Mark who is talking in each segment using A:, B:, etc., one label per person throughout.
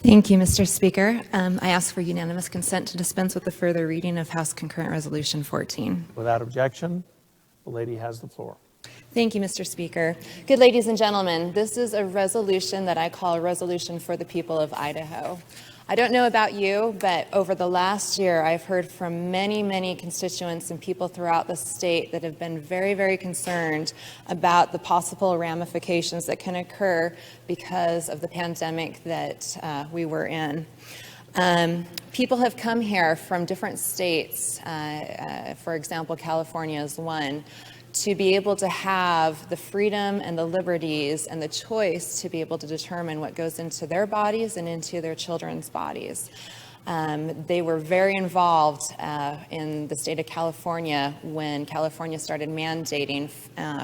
A: Thank you, Mr. Speaker. I ask for unanimous consent to dispense with the further reading of House Concurrent Resolution 14.
B: Without objection, the lady has the floor.
A: Thank you, Mr. Speaker. Good ladies and gentlemen, this is a resolution that I call a resolution for the people of Idaho. I don't know about you, but over the last year, I've heard from many constituents and people throughout the state that have been very concerned about the possible ramifications that can occur because of the pandemic that we were in. People have come here from different states, for example, California is one, to be able to have the freedom and the liberties and the choice to be able to determine what goes into their bodies and into their children's bodies. They were very involved in the state of California when California started mandating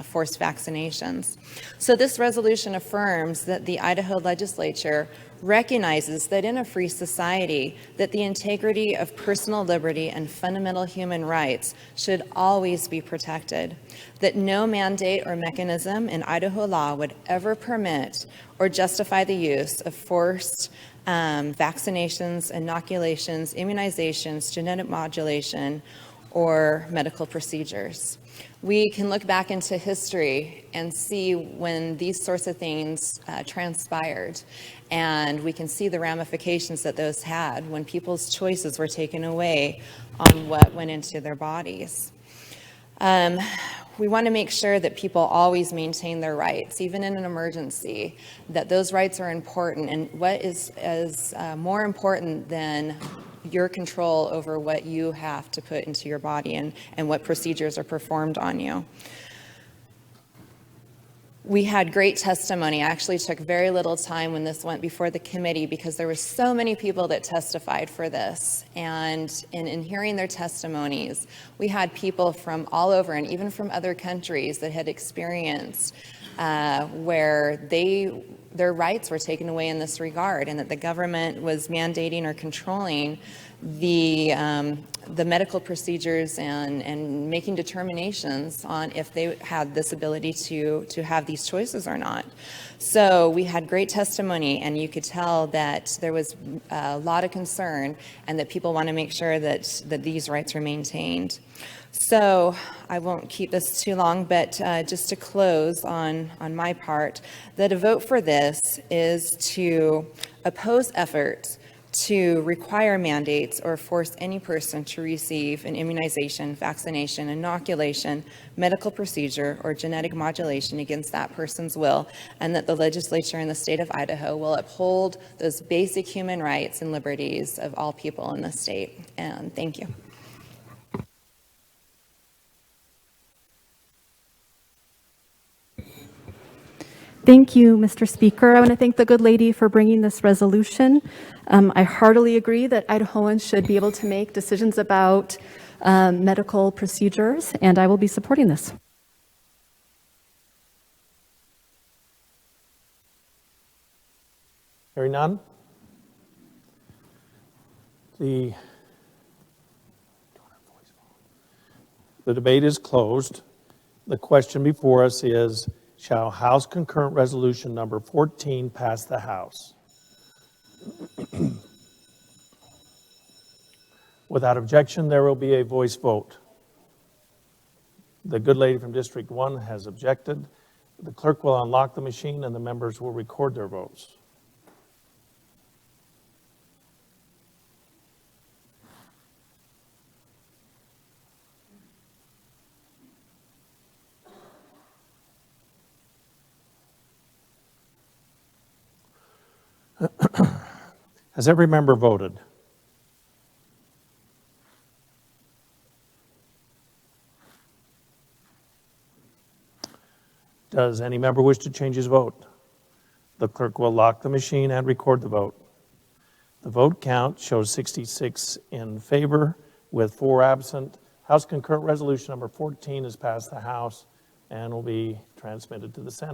A: forced vaccinations. So this resolution affirms that the Idaho legislature recognizes that in a free society, that the integrity of personal liberty and fundamental human rights should always be protected, that no mandate or mechanism in Idaho law would ever permit or justify the use of forced vaccinations, inoculations, immunizations, genetic modulation, or medical procedures. We can look back into history and see when these sorts of things transpired, and we can see the ramifications that those had when people's choices were taken away on what went into their bodies. We want to make sure that people always maintain their rights, even in an emergency, that those rights are important. And what is more important than your control over what you have to put into your body and what procedures are performed on you. We had great testimony. I actually took very little time when this went before the committee because there were so many people that testified for this. And in hearing their testimonies, we had people from all over and even from other countries that had experienced where their rights were taken away in this regard, and that the government was mandating or controlling the medical procedures and making determinations on if they had this ability to have these choices or not. So we had great testimony, and you could tell that there was a lot of concern and that people want to make sure that these rights are maintained. So I won't keep this too long, but just to close on my part, that a vote for this is to oppose efforts to require mandates or force any person to receive an immunization, vaccination, inoculation, medical procedure, or genetic modulation against that person's will, and that the legislature in the state of Idaho will uphold those basic human rights and liberties of all people in the state. And thank you.
C: Thank you, Mr. Speaker. I want to thank the good lady for bringing this resolution. I heartily agree that Idahoans should be able to make decisions about medical procedures, and I will be supporting this.
B: Hearing none, the debate is closed. The question before us is, shall House Concurrent Resolution number 14 pass the House? Without objection, there will be a voice vote. The good lady from District 1 has objected. The clerk will unlock the machine and the members will record their votes. Has every member voted? Does any member wish to change his vote? The clerk will lock the machine and record the vote. The vote count shows 66 in favor with 4 absent. House Concurrent Resolution number 14 has passed the House and will be transmitted to the Senate.